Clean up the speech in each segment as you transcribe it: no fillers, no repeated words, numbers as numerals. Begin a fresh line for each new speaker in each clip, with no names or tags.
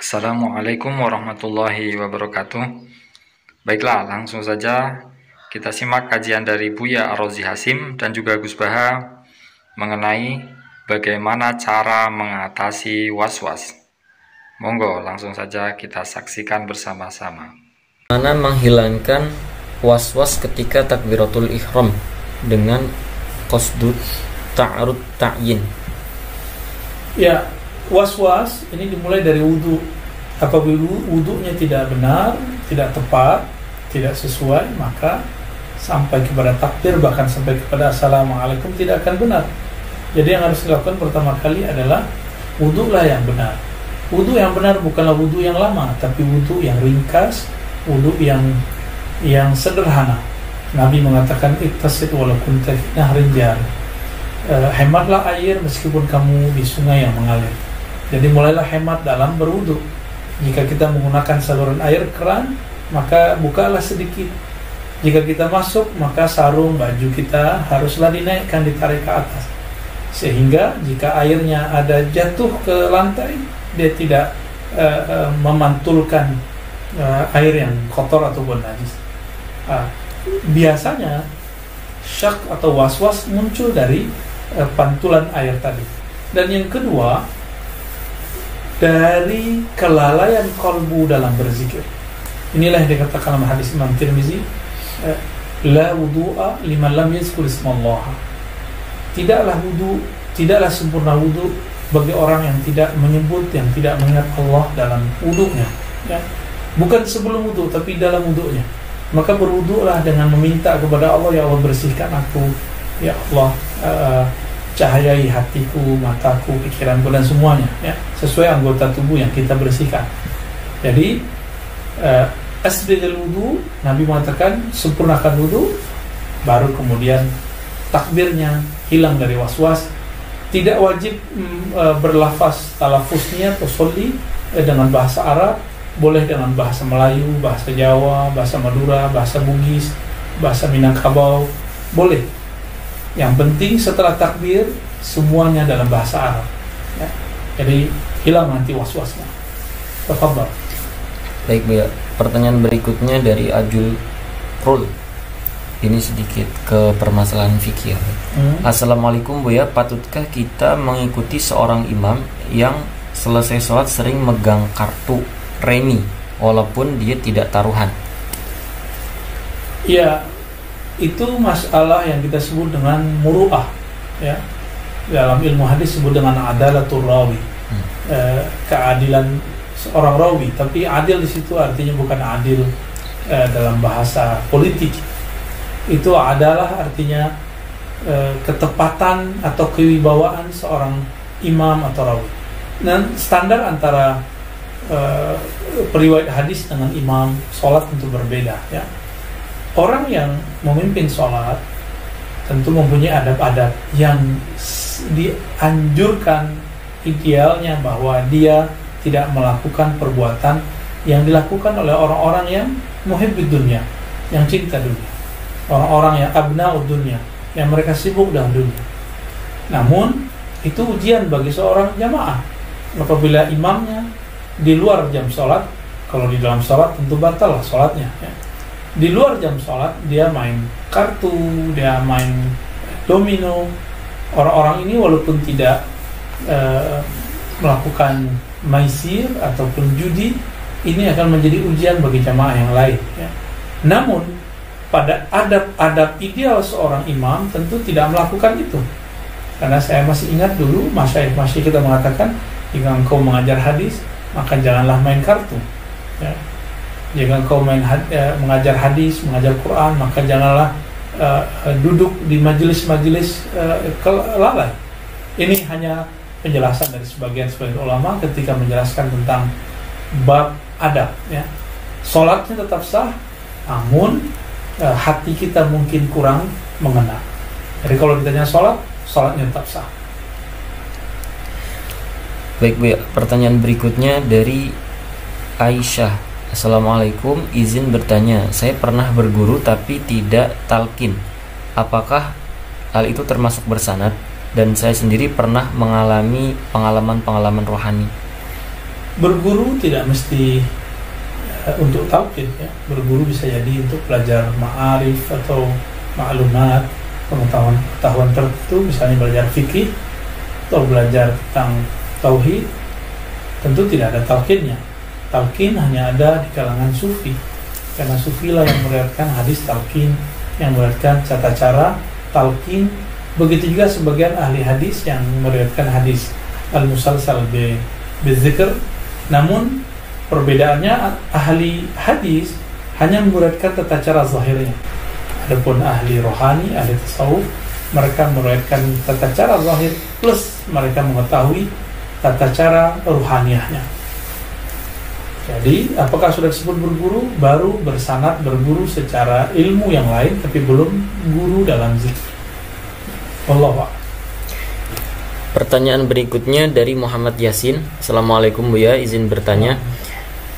Assalamualaikum warahmatullahi wabarakatuh. Baiklah, langsung saja kita simak kajian dari Buya Ar-Razi Hasim dan juga Gus Baha mengenai bagaimana cara mengatasi was-was. Monggo, langsung saja kita saksikan bersama-sama.
Mana menghilangkan was-was ketika takbiratul ihram dengan qasdut ta'arud ta'yin.
Ya, was-was ini dimulai dari wudu. Apabila wudunya tidak benar, tidak tepat, tidak sesuai, maka sampai kepada takbir, bahkan sampai kepada assalamualaikum tidak akan benar. Jadi yang harus dilakukan pertama kali adalah wudulah yang benar. Wudu yang benar bukanlah wudu yang lama, tapi wudu yang ringkas, wudu yang sederhana. Nabi mengatakan ittasid walau kunta fi nahrin jari. Hematlah air meskipun kamu di sungai yang mengalir. Jadi mulailah hemat dalam berwudu. Jika kita menggunakan saluran air keran, maka bukalah sedikit. Jika kita masuk, maka sarung baju kita haruslah dinaikkan, ditarik ke atas, sehingga jika airnya ada jatuh ke lantai, dia tidak memantulkan air yang kotor ataupun najis. Biasanya syak atau was-was muncul dari pantulan air tadi. Dan yang kedua, dari kelalaian kalbu dalam berzikir. Inilah yang dikatakan dalam hadis Imam Tirmizi, la wudu'a liman lam yazkur ismallah. Tidaklah sempurna wudu bagi orang yang tidak menyebut, yang tidak mengingat Allah dalam wudunya, ya. Bukan sebelum wudu, tapi dalam wudunya. Maka berwudulah dengan meminta kepada Allah, ya Allah bersihkan aku, ya Allah cahayai hatiku, mataku, pikiranku dan semuanya, ya, sesuai anggota tubuh yang kita bersihkan. Jadi asbigul wudu, Nabi mengatakan sempurnakan wudu, baru kemudian takbirnya, hilang dari was-was. Tidak wajib berlafaz talafuznya atau sholli dengan bahasa Arab, boleh dengan bahasa Melayu, bahasa Jawa, bahasa Madura, bahasa Bugis, bahasa Minangkabau, boleh. Yang penting setelah takbir semuanya dalam bahasa Arab, ya. Jadi hilang nanti was-wasnya. Tafadhal.
Baik Bu ya, pertanyaan berikutnya dari Ajul Rul. Ini sedikit ke permasalahan fikih. Assalamualaikum Bu ya, patutkah kita mengikuti seorang imam yang selesai sholat sering megang kartu remi walaupun dia tidak taruhan?
Ya, itu masalah yang kita sebut dengan muru'ah, ya. Dalam ilmu hadis disebut dengan adalatul rawi, keadilan seorang rawi. Tapi adil di situ artinya bukan adil dalam bahasa politik. Itu adalah artinya ketepatan atau kewibawaan seorang imam atau rawi. Dan standar antara periwayat hadis dengan imam sholat tentu berbeda, ya. Orang yang memimpin sholat tentu mempunyai adab-adab yang dianjurkan, idealnya bahwa dia tidak melakukan perbuatan yang dilakukan oleh orang-orang yang muhibbid dunya, yang cinta dunia, orang-orang yang abna'ud dunya, yang mereka sibuk dengan dunia. Namun itu ujian bagi seorang jamaah. Apabila imamnya di luar jam sholat, kalau di dalam sholat tentu batal lah sholatnya, ya. Di luar jam sholat dia main kartu, dia main domino. Orang-orang ini walaupun tidak melakukan maisir ataupun judi, ini akan menjadi ujian bagi jamaah yang lain, ya. Namun pada adab-adab ideal seorang imam tentu tidak melakukan itu. Karena saya masih ingat dulu masyaikh kita mengatakan, jika engkau mengajar hadis maka janganlah main kartu, ya. Jika engkau mengajar hadis, mengajar Quran, maka janganlah duduk di majelis-majelis lalai. Ini hanya penjelasan dari sebagian ulama ketika menjelaskan tentang bab adab, ya. Sholatnya tetap sah, namun hati kita mungkin kurang mengena. Jadi kalau ditanya sholatnya tetap sah.
Baik Bu ya, pertanyaan berikutnya dari Aisyah. Assalamualaikum, izin bertanya, saya pernah berguru tapi tidak talqin. Apakah hal itu termasuk bersanad? Dan saya sendiri pernah mengalami pengalaman-pengalaman rohani.
Berguru tidak mesti untuk talqin ya. Berguru bisa jadi untuk belajar ma'arif atau maklumat, pengetahuan tertentu, misalnya belajar fikih atau belajar tentang tauhid. Tentu tidak ada talqinnya. Talqin hanya ada di kalangan sufi, karena sufi lah yang meriwayatkan hadis talqin, yang meriwayatkan tata cara talqin. Begitu juga sebagian ahli hadis yang meriwayatkan hadis al-musalsal bizikr. Namun perbedaannya, ahli hadis hanya meriwayatkan tata cara zahirnya. Adapun ahli rohani, ahli tasawuf, mereka meriwayatkan tata cara zahir plus mereka mengetahui tata cara ruhaniyahnya. Jadi, apakah sudah disebut berguru? Baru bersanad berguru secara ilmu yang lain, tapi belum guru dalam zikir. Wallahu a'lam.
Pertanyaan berikutnya dari Muhammad Yasin. Assalamualaikum Buya, izin bertanya.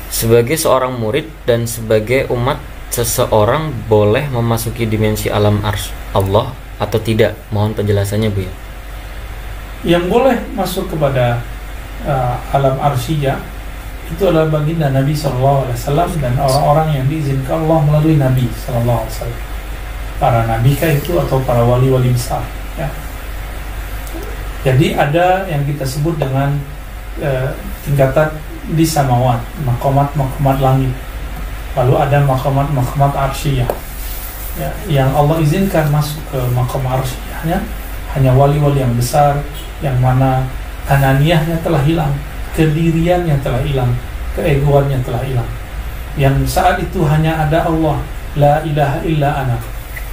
Sebagai seorang murid dan sebagai umat, seseorang boleh memasuki dimensi alam arsy Allah atau tidak? Mohon penjelasannya Buya.
Yang boleh masuk kepada alam arsy itu adalah baginda Nabi SAW dan orang-orang yang diizinkan Allah melalui Nabi SAW. Para nabikah itu atau para wali-wali besar ya. Jadi ada yang kita sebut dengan tingkatan di samawat, maqamat langit. Lalu ada maqamat arsyiyah ya, yang Allah izinkan masuk ke maqam arsyiyahnya hanya wali-wali yang besar, yang mana ananiyahnya telah hilang, kediriannya telah hilang, keegoannya telah hilang. Yang saat itu hanya ada Allah, la ilaha illa ana.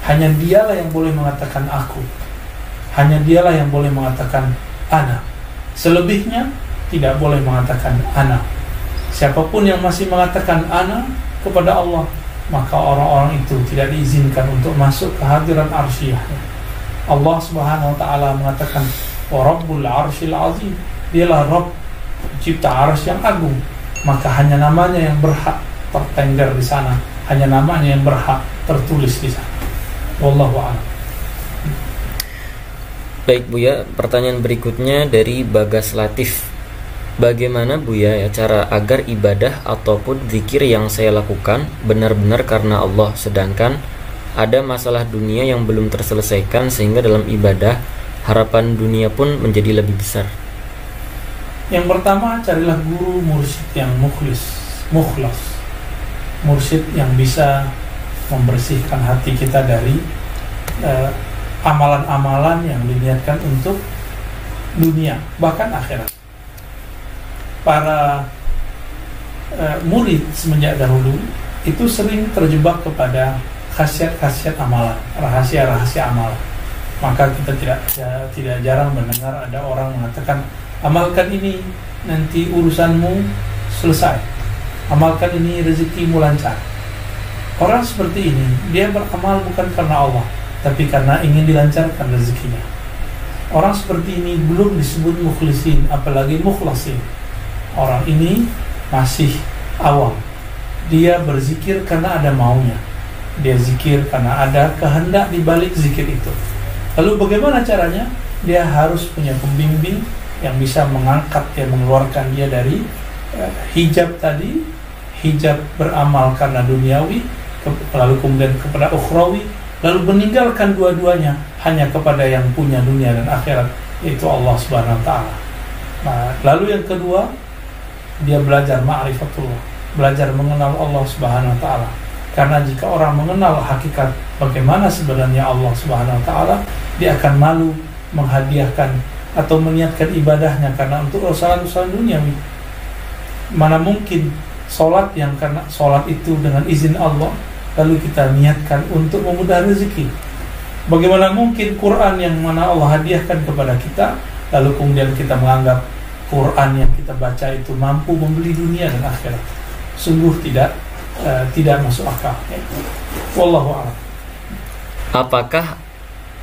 Hanya dialah yang boleh mengatakan aku. Hanya dialah yang boleh mengatakan ana. Selebihnya tidak boleh mengatakan ana. Siapapun yang masih mengatakan ana kepada Allah, maka orang-orang itu tidak diizinkan untuk masuk ke hadirat arsyiyah. Allah Subhanahu wa taala mengatakan wa rabbul arsyil azim. Dialah Rabb pencipta arsy yang agung. Maka hanya namanya yang berhak tertengger di sana, hanya namanya yang berhak tertulis di sana. Wallahu a'lam.
Baik Buya, pertanyaan berikutnya dari Bagas Latif. Bagaimana Buya ya cara agar ibadah ataupun zikir yang saya lakukan benar-benar karena Allah, sedangkan ada masalah dunia yang belum terselesaikan sehingga dalam ibadah harapan dunia pun menjadi lebih besar?
Yang pertama, carilah guru mursyid yang mukhlas, mursyid yang bisa membersihkan hati kita dari amalan-amalan yang diniatkan untuk dunia, bahkan akhirat. Para murid semenjak dahulu itu sering terjebak kepada khasiat-khasiat amalan, rahasia-rahasia amalan. Maka kita tidak jarang mendengar ada orang mengatakan, amalkan ini nanti urusanmu selesai, amalkan ini rezekimu lancar. Orang seperti ini, dia beramal bukan karena Allah, tapi karena ingin dilancarkan rezekinya. Orang seperti ini belum disebut mukhlisin, apalagi mukhlasin. Orang ini masih awam. Dia berzikir karena ada maunya, dia zikir karena ada kehendak di balik zikir itu. Lalu bagaimana caranya? Dia harus punya pembimbing yang bisa mengangkat dia, mengeluarkan dia dari hijab tadi, hijab beramal karena duniawi, lalu kemudian kepada ukhrawi, lalu meninggalkan dua-duanya hanya kepada yang punya dunia dan akhirat, yaitu Allah Subhanahu wa taala. Nah, lalu yang kedua, dia belajar ma'rifatullah, belajar mengenal Allah Subhanahu wa taala. Karena jika orang mengenal hakikat bagaimana sebenarnya Allah Subhanahu wa taala, dia akan malu menghadiahkan atau meniatkan ibadahnya karena untuk urusan-urusan duniawi. Mana mungkin sholat yang karena sholat itu dengan izin Allah lalu kita niatkan untuk memudah rezeki. Bagaimana mungkin Quran yang mana Allah hadiahkan kepada kita lalu kemudian kita menganggap Quran yang kita baca itu mampu membeli dunia dan akhirat. Sungguh tidak masuk akal. Wallahu a'lam.
Apakah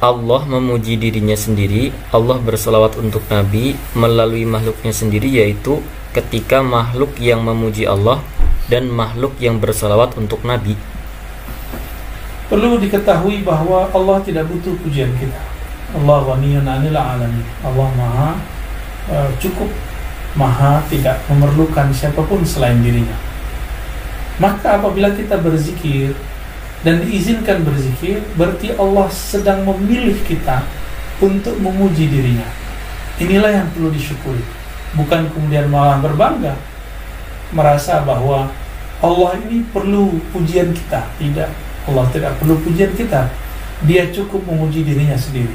Allah memuji dirinya sendiri, Allah berselawat untuk Nabi melalui makhluknya sendiri, yaitu ketika makhluk yang memuji Allah dan makhluk yang berselawat untuk Nabi?
Perlu diketahui bahwa Allah tidak butuh pujian kita. Allah ghaniyun 'anil 'alamin. Allah maha cukup Maha tidak memerlukan siapapun selain dirinya. Maka apabila kita berzikir dan diizinkan berzikir, berarti Allah sedang memilih kita untuk memuji dirinya. Inilah yang perlu disyukuri. Bukan kemudian malah berbangga, merasa bahwa Allah ini perlu pujian kita. Tidak, Allah tidak perlu pujian kita. Dia cukup memuji dirinya sendiri.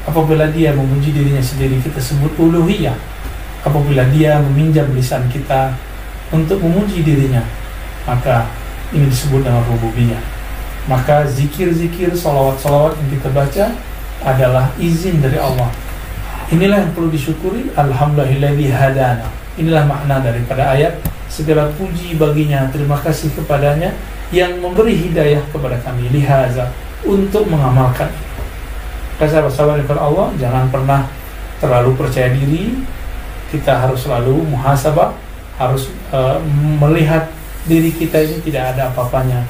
Apabila dia memuji dirinya sendiri, kita sebut uluhiyah. Apabila dia meminjam lisan kita untuk memuji dirinya, maka ini disebut dengan rububiyah. Maka zikir-zikir, salawat-salawat yang kita baca adalah izin dari Allah. Inilah yang perlu disyukuri. Alhamdulillahilladzi hadana. Inilah makna daripada ayat. Segala puji baginya, terima kasih kepadanya yang memberi hidayah kepada kami lihaza, untuk mengamalkan. Sahabat-sahabat kepada Allah, jangan pernah terlalu percaya diri. Kita harus selalu muhasabah, harus melihat diri kita ini tidak ada apa-apanya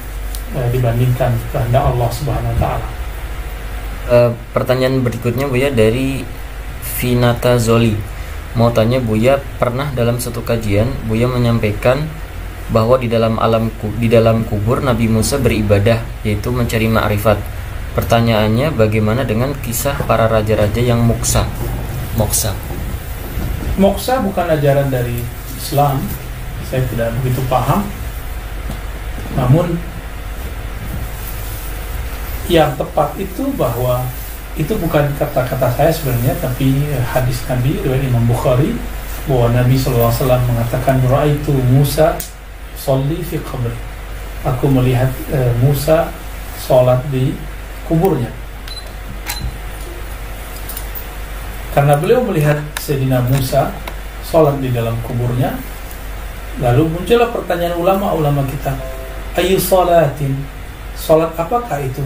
dibandingkan kehendak Allah Subhanahu wa taala.
Pertanyaan berikutnya Buya dari Vinata Zoli. Mau tanya Buya, pernah dalam satu kajian Buya menyampaikan bahwa di dalam kubur Nabi Musa beribadah, yaitu mencari ma'rifat. Pertanyaannya, bagaimana dengan kisah para raja-raja yang moksa?
Moksa bukan ajaran dari Islam, saya tidak begitu paham. Namun yang tepat itu bahwa itu bukan kata-kata saya sebenarnya, tapi hadis Nabi riwayat Imam Bukhari, bahwa Nabi SAW mengatakan, ra'aitu Musa sholli fi qabri. Aku melihat Musa sholat di kuburnya. Karena beliau melihat Sayyidina Musa sholat di dalam kuburnya, lalu muncullah pertanyaan ulama kita, ayu sholatin, sholat apakah itu?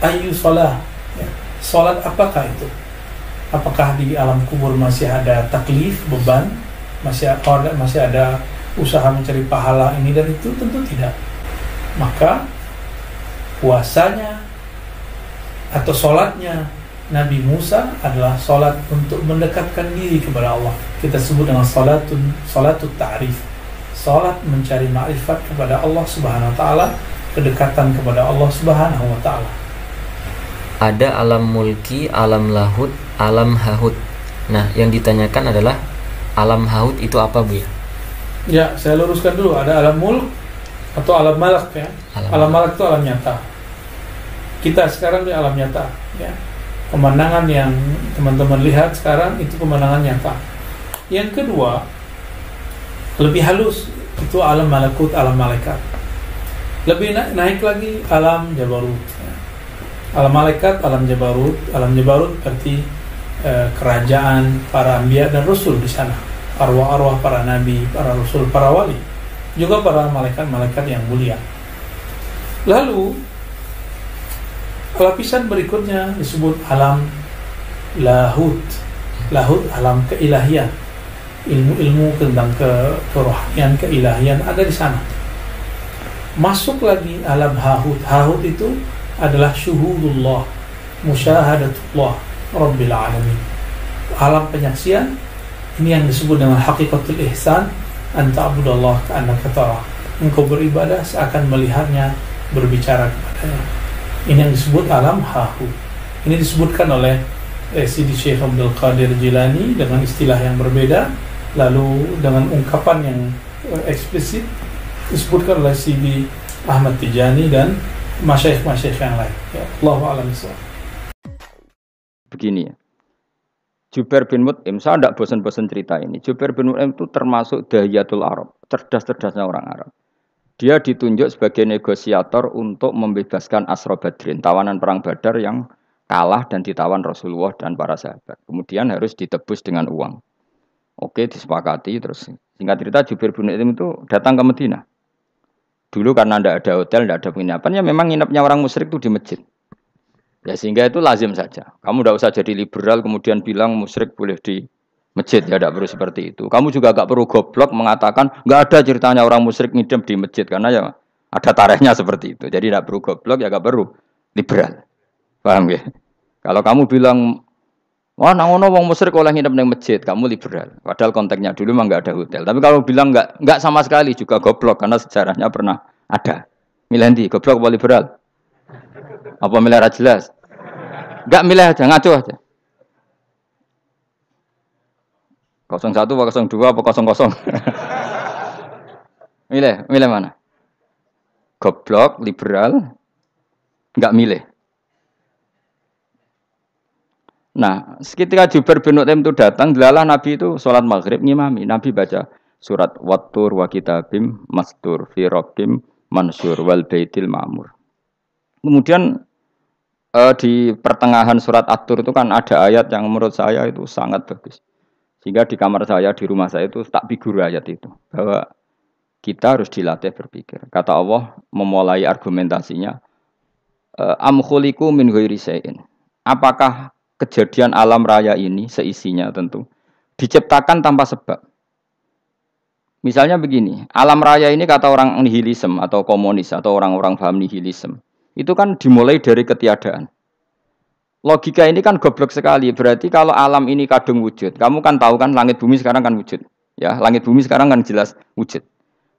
Ayu sholat, sholat apakah itu? Apakah di alam kubur masih ada taklif, beban, masih ada usaha mencari pahala ini dan itu? Tentu tidak. Maka puasanya atau sholatnya Nabi Musa adalah sholat untuk mendekatkan diri kepada Allah. Kita sebut dengan sholatut ta'rif, sholat mencari ma'rifat kepada Allah Subhanahu wa ta'ala, kedekatan kepada Allah Subhanahu wa ta'ala.
Ada alam mulki, alam lahut, alam hahut. Nah, yang ditanyakan adalah alam hahut itu apa, Bu ya?
Ya, saya luruskan dulu. Ada alam mulk atau alam malak ya. Alam malak itu alam nyata. Kita sekarang di alam nyata ya. Pemandangan yang teman-teman lihat sekarang itu pemandangan nyata. Yang kedua, lebih halus, itu alam malakut, alam malaikat. Lebih naik lagi alam jabarut. Alam malaikat, alam jabarut. Alam jabarut berarti kerajaan para anbiya dan rasul di sana. Arwah-arwah para nabi, para rasul, para wali. Juga para malaikat-malaikat yang mulia. Lalu lapisan berikutnya disebut alam lahut. Lahut alam keilahian. Ilmu-ilmu tentang kerohanian, keilahian ada di sana. Masuk lagi alam hahut. Hahut itu adalah syuhudullah, musyahadatullah rabbil alamin. Alam penyaksian ini yang disebut dengan hakikatul ihsan, anta abudallah ka'annaka tarah. Engkau beribadah seakan melihatnya, berbicara kepadanya. Ini yang disebut alam hahu. Ini disebutkan oleh Sidi Syekh Abdul Qadir Jilani dengan istilah yang berbeda, lalu dengan ungkapan yang eksplisit disebutkan oleh Sidi Ahmad Tijani dan masyaikh-masyaikh yang lain. Ya, Allahu a'lam bishawab.
Begini ya, Jubair bin Mut'im, saya tidak bosan-bosan cerita ini. Jubair bin Mut'im itu termasuk dahiyatul Arab, cerdas-cerdasnya orang Arab. Dia ditunjuk sebagai negosiator untuk membebaskan Asra Badrin, tawanan perang Badar yang kalah dan ditawan Rasulullah dan para sahabat. Kemudian harus ditebus dengan uang. Oke, disepakati. Terus singkat cerita, Jubair bin Mut'im itu datang ke Madinah. Dulu karena tidak ada hotel, tidak ada penginapan, ya memang nginapnya orang musyrik itu di masjid. Ya sehingga itu lazim saja. Kamu tidak usah jadi liberal kemudian bilang musyrik boleh di masjid, ya tidak perlu seperti itu. Kamu juga tidak perlu goblok mengatakan nggak ada ceritanya orang musyrik ngidam di masjid, karena ya ada tarikhnya seperti itu. Jadi tidak perlu goblok, ya nggak perlu liberal. Paham ya? Kalau kamu bilang Wah, nang ngono wong musyrik oleh nginep ning masjid, kamu liberal. Padahal konteksnya dulu memang nggak ada hotel. Tapi kalau bilang nggak sama sekali juga goblok karena sejarahnya pernah ada. Milih ndi? Goblok apa liberal? Apa milih ra jelas? Enggak milih aja, ngaco aja. 01 apa 02 apa 00? milih mana? Goblok, liberal, enggak milih. Nah, ketika Jubair bin Mut'im itu datang, delalah Nabi itu sholat maghrib ngimami. Nabi baca surat Wattur wa kitabim mastur fi rabbim mansur wal baitil ma'mur. Kemudian di pertengahan surat At-Tur itu kan ada ayat yang menurut saya itu sangat bagus. Sehingga di kamar saya, di rumah saya itu tak figur ayat itu. Bahwa kita harus dilatih berpikir. Kata Allah memulai argumentasinya, am khuliqu min ghairi syai'in. Apakah kejadian alam raya ini seisinya tentu diciptakan tanpa sebab. Misalnya begini, alam raya ini kata orang nihilisme atau komunis atau orang-orang paham nihilisme, itu kan dimulai dari ketiadaan. Logika ini kan goblok sekali. Berarti kalau alam ini kadung wujud, kamu kan tahu kan langit bumi sekarang kan wujud. Ya, langit bumi sekarang kan jelas wujud.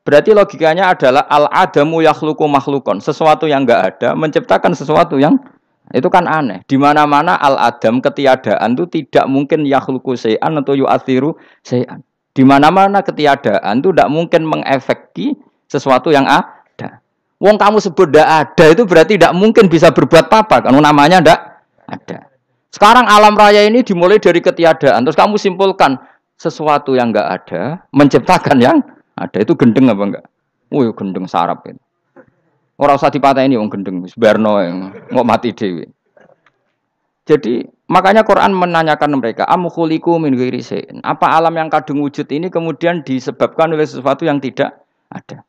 Berarti logikanya adalah al-adamu yakhluqu makhlukon, sesuatu yang enggak ada menciptakan sesuatu yang itu kan aneh. Di mana-mana al-adam ketiadaan itu tidak mungkin yakhluqu syai'an atau yu'athiru syai'an. Di mana-mana ketiadaan itu tidak mungkin mengefeki sesuatu yang ada. Wong kamu sebut tidak ada itu berarti tidak mungkin bisa berbuat apa-apa. Kan namanya tidak ada. Sekarang alam raya ini dimulai dari ketiadaan. Terus kamu simpulkan sesuatu yang enggak ada menciptakan yang ada. Itu gendeng apa enggak? Wih, gendeng sarap itu. Ora usah dipateni wong gendeng wis barno ngok mati dhewe. Jadi makanya Quran menanyakan mereka, am khuliqu min ghairi syai'in. Apa alam yang kadung wujud ini kemudian disebabkan oleh sesuatu yang tidak ada.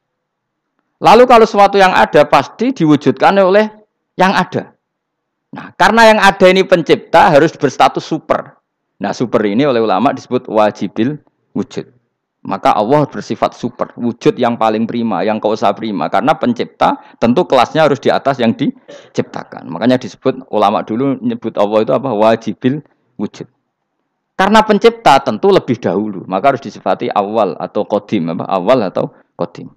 Lalu kalau sesuatu yang ada pasti diwujudkan oleh yang ada. Nah, karena yang ada ini pencipta harus berstatus super. Nah, super ini oleh ulama disebut wajibil wujud. Maka Allah bersifat super, wujud yang paling prima, yang kausa prima. Karena pencipta tentu kelasnya harus di atas yang diciptakan. Makanya disebut ulama dulu nyebut Allah itu apa? Wajibil wujud. Karena pencipta tentu lebih dahulu, maka harus disifati awal atau qadim, apa? Awal atau qadim.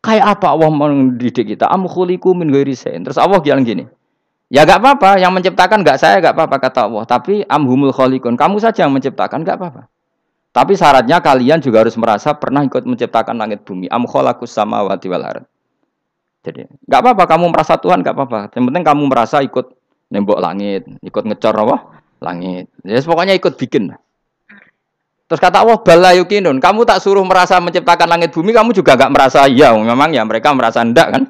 Kayak apa Allah mendidik kita? Am khuliqu min ghairi syai'in. Terus Allah bilang gini, ya enggak apa-apa, yang menciptakan enggak saya, enggak apa-apa kata Allah. Tapi amhumul khaliqun, kamu saja yang menciptakan, enggak apa-apa. Tapi syaratnya kalian juga harus merasa pernah ikut menciptakan langit bumi. Am khalaqus samawati wal ardh. Jadi, enggak apa-apa kamu merasa Tuhan, enggak apa-apa. Yang penting kamu merasa ikut nembok langit, ikut ngecor apa? Langit. Ya pokoknya ikut bikin. Terus kata Allah, bala yukinun. Kamu tak suruh merasa menciptakan langit bumi, kamu juga enggak merasa iya. Memang ya mereka merasa enggak kan?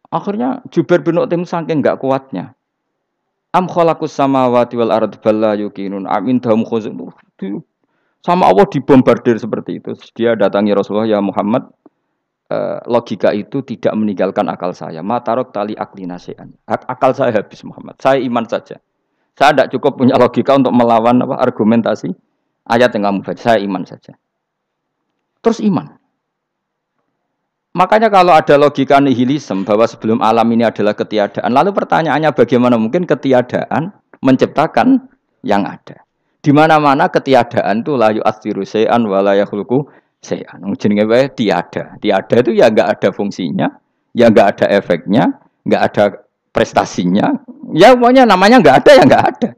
Akhirnya Jubair bin Mut'im saking enggak kuatnya. Am khalaqus samawati wal ardh bala yukinun. Amin dahum khuzun. Sama Allah dibombardir seperti itu. Dia datangi Rasulullah, ya Muhammad, logika itu tidak meninggalkan akal saya. Matarok tali akli nasian. Akal saya habis Muhammad. Saya iman saja. Saya tidak cukup punya logika untuk melawan argumentasi ayat yang kamu baca. Saya iman saja. Terus iman. Makanya kalau ada logika nihilisme bahwa sebelum alam ini adalah ketiadaan, lalu pertanyaannya bagaimana mungkin ketiadaan menciptakan yang ada? Di mana-mana ketiadaan itu la yu'athiru syai'an wa la yakhluqu syai'an. Jenenge wae tiada. Tiada itu ya enggak ada fungsinya, ya enggak ada efeknya, enggak ada prestasinya. Ya pokoknya namanya enggak ada ya enggak ada.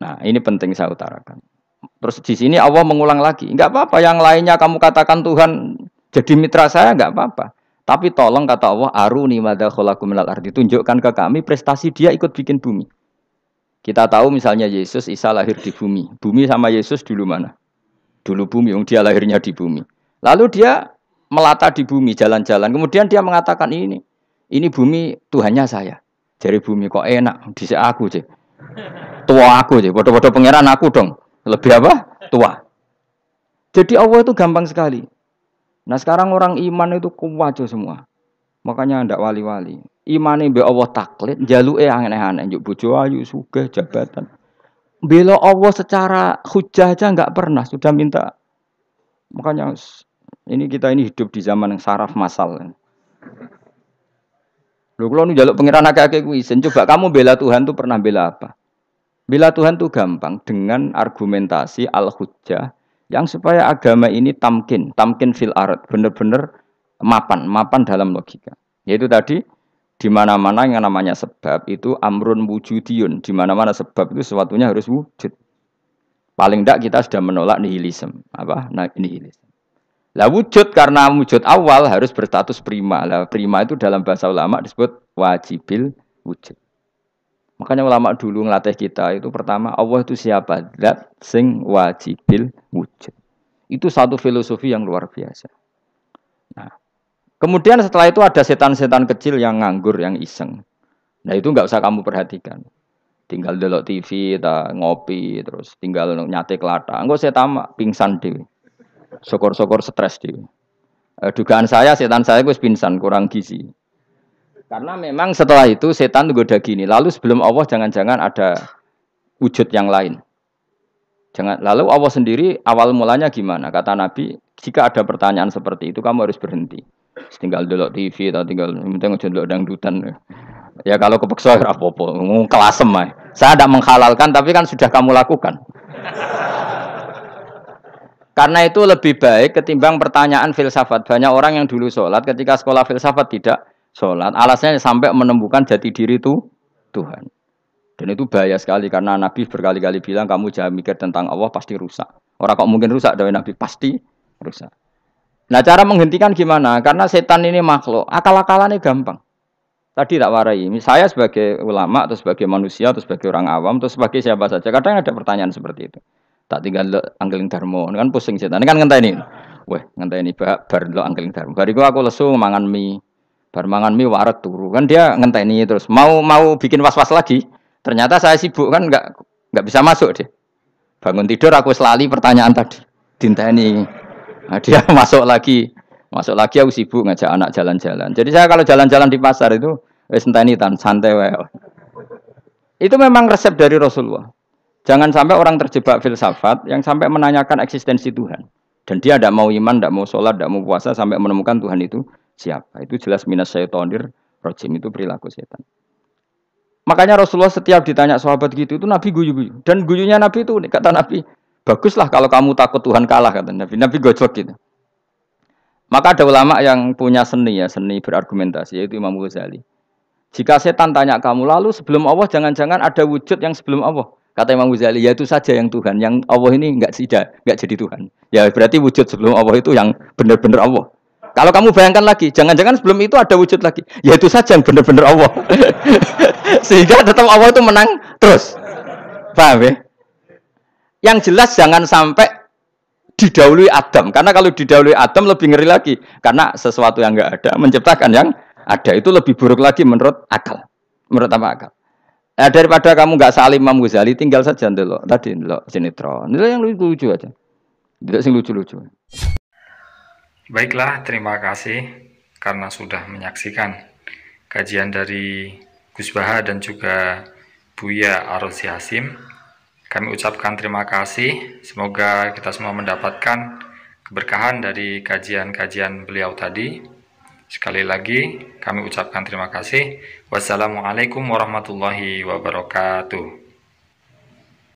Nah, ini penting saya utarakan. Terus di sini Allah mengulang lagi, enggak apa-apa yang lainnya kamu katakan Tuhan jadi mitra saya enggak apa-apa. Tapi tolong kata Allah, aruni madza khalaqu minal ardi, tunjukkan ke kami prestasi dia ikut bikin bumi. Kita tahu misalnya Yesus, Isa lahir di bumi. Bumi sama Yesus dulu mana? Dulu bumi, dia lahirnya di bumi. Lalu dia melata di bumi, jalan-jalan. Kemudian dia mengatakan ini bumi Tuhannya saya. Dari bumi kok enak, dhisik aku sih. Tua aku sih, bodoh-bodoh pangeran aku dong. Lebih apa? Tua. Jadi Allah itu gampang sekali. Nah sekarang orang iman itu kuwajo semua. Makanya ndak wali-wali. Imane mbek Allah taklid, njaluke aneh-aneh, njuk bojo ayu, sugih, jabatan. Bela Allah secara hujah aja enggak pernah, sudah minta. Makanya kita ini hidup di zaman yang saraf massal. Lho kula nu njaluk pangeran akeh-akeh ku isin. Coba kamu bela Tuhan tuh pernah bela apa? Bela Tuhan tuh gampang dengan argumentasi al-hujjah yang supaya agama ini tamkin fil ard, bener-bener mapan dalam logika. Yaitu tadi di mana-mana yang namanya sebab itu amrun wujudiyun, di mana-mana sebab itu sesuatunya harus wujud. Paling tidak kita sudah menolak nihilisme. Apa? Nah, nihilisme. Lah wujud karena wujud awal harus berstatus prima. Lah prima itu dalam bahasa ulama disebut wajibil wujud. Makanya ulama dulu ngelatih kita itu pertama Allah itu siapa? Zat sing wajibil wujud. Itu satu filosofi yang luar biasa. Nah, kemudian setelah itu ada setan-setan kecil yang nganggur, yang iseng. Nah itu nggak usah kamu perhatikan. Tinggal delok TV, ngopi, terus tinggal nyate kelata. Enggak saya tamak pingsan dewe. Syukur-syukur stres dewe. Dugaan saya setan saya gue pingsan, kurang gizi. Karena memang setelah itu setan goda gini. Lalu sebelum Allah jangan-jangan ada wujud yang lain. Lalu Allah sendiri awal mulanya gimana? Kata Nabi, jika ada pertanyaan seperti itu kamu harus berhenti. Tinggal delok TV atau tinggal penting aja delok dangdutan. Ya kalau kepeksa ora apa-apa, kelasem ae. Saya tidak menghalalkan tapi kan sudah kamu lakukan. Karena itu lebih baik ketimbang pertanyaan filsafat. Banyak orang yang dulu sholat ketika sekolah filsafat tidak sholat. Alasannya sampai menemukan jati diri itu Tuhan. Dan itu bahaya sekali karena Nabi berkali-kali bilang kamu jangan mikir tentang Allah pasti rusak. Orang kok mungkin rusak dari Nabi pasti rusak. Nah cara menghentikan gimana? Karena setan ini makhluk, akal-akalannya gampang. Tadi tak warai, saya sebagai ulama atau sebagai manusia atau sebagai orang awam atau sebagai siapa saja, kadang ada pertanyaan seperti itu. Tak tinggal anggeling dharma, kan pusing setan. Ini kan ngenteni. Weh, ngenteni bar lo anggeling dharma. Bariku aku lesu mangan mie. Bar mangan mie waret turu. Kan dia ngenteni terus mau bikin was-was lagi. Ternyata saya sibuk kan enggak bisa masuk deh. Bangun tidur aku selali pertanyaan tadi. Dinteni. Nah, dia masuk lagi aku sibuk ngajak anak jalan-jalan. Jadi saya kalau jalan-jalan di pasar itu wis enteni tan santai wae. Itu memang resep dari Rasulullah. Jangan sampai orang terjebak filsafat yang sampai menanyakan eksistensi Tuhan. Dan dia tidak mau iman, tidak mau sholat, tidak mau puasa sampai menemukan Tuhan itu siapa. Itu jelas minas syaitonir rajim, itu perilaku setan. Makanya Rasulullah setiap ditanya sahabat gitu itu Nabi guyu-guyu. Dan guyunya Nabi itu kata Nabi, baguslah kalau kamu takut Tuhan kalah kata Nabi. Nabi gojlok gitu. Maka ada ulama yang punya seni berargumentasi yaitu Imam Ghazali. Jika setan tanya kamu lalu sebelum Allah jangan-jangan ada wujud yang sebelum Allah. Kata Imam Ghazali, ya itu saja yang Tuhan, yang Allah ini enggak jadi Tuhan. Ya berarti wujud sebelum Allah itu yang benar-benar Allah. Kalau kamu bayangkan lagi, jangan-jangan sebelum itu ada wujud lagi. Ya itu saja yang benar-benar Allah. Sehingga tetap Allah itu menang terus. Paham ya? Yang jelas jangan sampai didahului Adam. Karena kalau didahului Adam lebih ngeri lagi. Karena sesuatu yang enggak ada menciptakan yang ada. Itu lebih buruk lagi menurut akal. Menurut apa akal? Nah, daripada kamu nggak salim Imam Ghazali, tinggal saja ndelok. Tadi ndelok sinetron. Ndelok yang lucu-lucu aja. Ndelok sing lucu-lucu.
Baiklah, terima kasih karena sudah menyaksikan kajian dari Gus Baha dan juga Buya Ar-Razi Hasim. Kami ucapkan terima kasih. Semoga kita semua mendapatkan keberkahan dari kajian-kajian beliau tadi. Sekali lagi kami ucapkan terima kasih. Wassalamualaikum warahmatullahi wabarakatuh.